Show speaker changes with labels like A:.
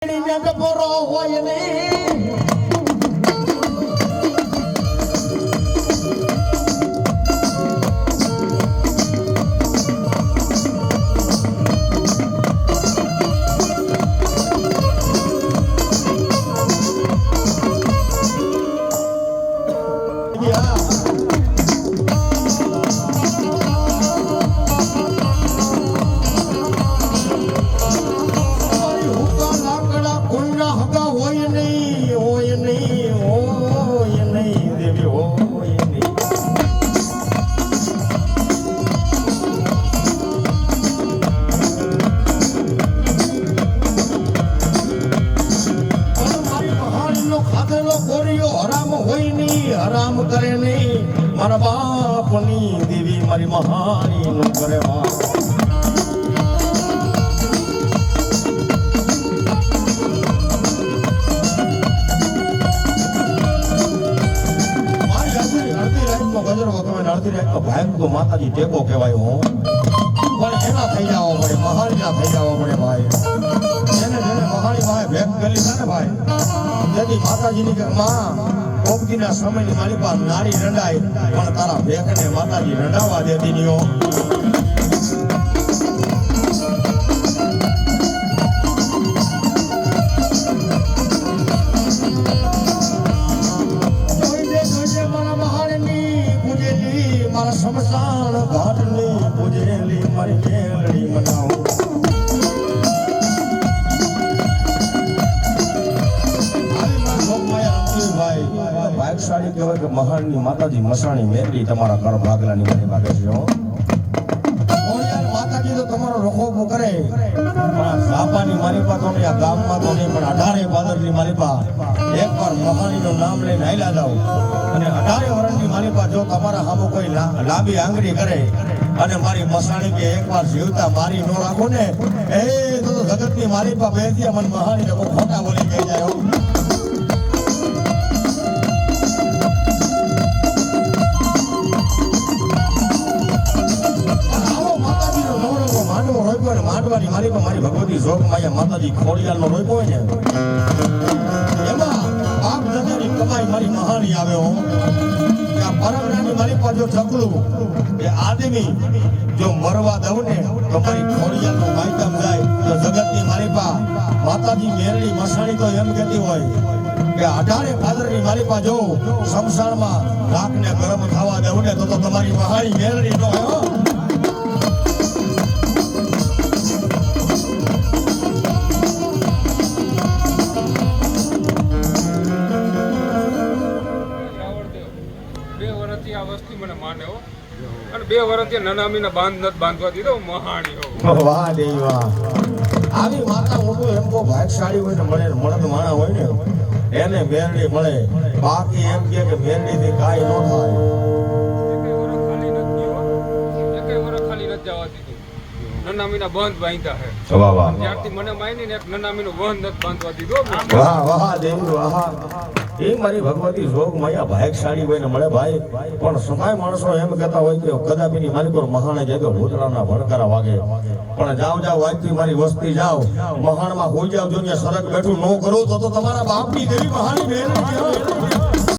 A: જગપરો હોય ને હરામ કરે નહીં મારા બાપની દેવી મારી મહાની નું કરે માતાજી ટેકો કહેવાય હું પણ એના થઈ જવા પડે મહાની ના થઈ જવા પડે ભાઈ જેને જેને મહાની ભાઈ ભેગ ગયેલી છે ને ભાઈ જેથી માતાજીની કે માં કોકતીના સમયની મારી પાસે નારી રંડાય પણ તારા ભેખને માતાજી રંડાવા દેતી નહીઓ મારા મહારની પૂજેલી મારા શમશાન ઘાટની પૂજેલી મારી મેલડી મનાવું ભાગશાળી કહેવાય કે મહાનની માતાજી મસાણી મેરડી તમારા ઘર ભાગલાની મને ભાગે છે માતાજી તો તમારો રખોપો કરે પણ સાપાની માલિપા તો નહીં આ ગામમાં તો નહીં પણ 18 ભાદરની માલિપા એકવાર મહાનીનું નામ લઈને હાલ્યા જાવ અને 18 વર્ષની માલિપા જો તમારા સામે કોઈ લાંબી આંગળી કરે અને મારી મસાણી કે એકવાર જીવતા મારી નો રાખો ને એ તો જગતની માલિપા બેસી મને મહાનીને કોઈ ખોટા બોલી કહી જાય માંડવાની મારી ભગવતી જોગ માયા માતાજી ખોડિયાલનો રોપ્યો હોય ને એમાં બાપ દાદાની કમાઈ મારી મહાની આવે હો કે આ પરમરાની મારી પાસે જો ચકલું એ આદમી જો મરવા દઉં ને તો મારી ખોડિયાલનો માયતમ જાય તો જગતની મારી પા માતાજી મેરડી મસાણી તો એમ કહેતી હોય કે 18 ભાદરની મારી પા જો શમશાનમાં રાખને ગરમ થવા દઉં ને તો તમારી મહાની મેરડી નો હોય
B: અને 2 વર્ષથી નનામીના બાંધ નથી બાંધવા દીધો મહાણી હો
A: વાહ દેવી વાહ આવી માતા હું તો એમ કો ભાગશાળી હોય ને મળે મળદ માણા હોય ને એને મેરડી મળે બાકી એમ કે મેરડી થી કાઈ ન થાય
B: એકે વર્ષ ખાલી નથી જવા દીધું નનામીના બંધ બાંધ્યા હે
A: વાહ વાહ
B: જ્યારથી મને માયની ને એક નનામીનું બંધ નથી બાંધવા દીધો
A: વાહ વાહ દેવી વાહ એ મારી ભગવતી જોગ માયા ભાગશાળી હોય ને મળે ભાઈ પણ સમાય માણસો એમ કહેતા હોય કે કદાપીની મારી પર મહાણે જાય તો ભૂતળાના ભણકારા વાગે પણ જાવ આજથી મારી વસ્તી જાવ મહાણમાં હોઈ જાવ જો સરક બેઠું ન કરો તો તમારા બાપની દેવી મહાની બેન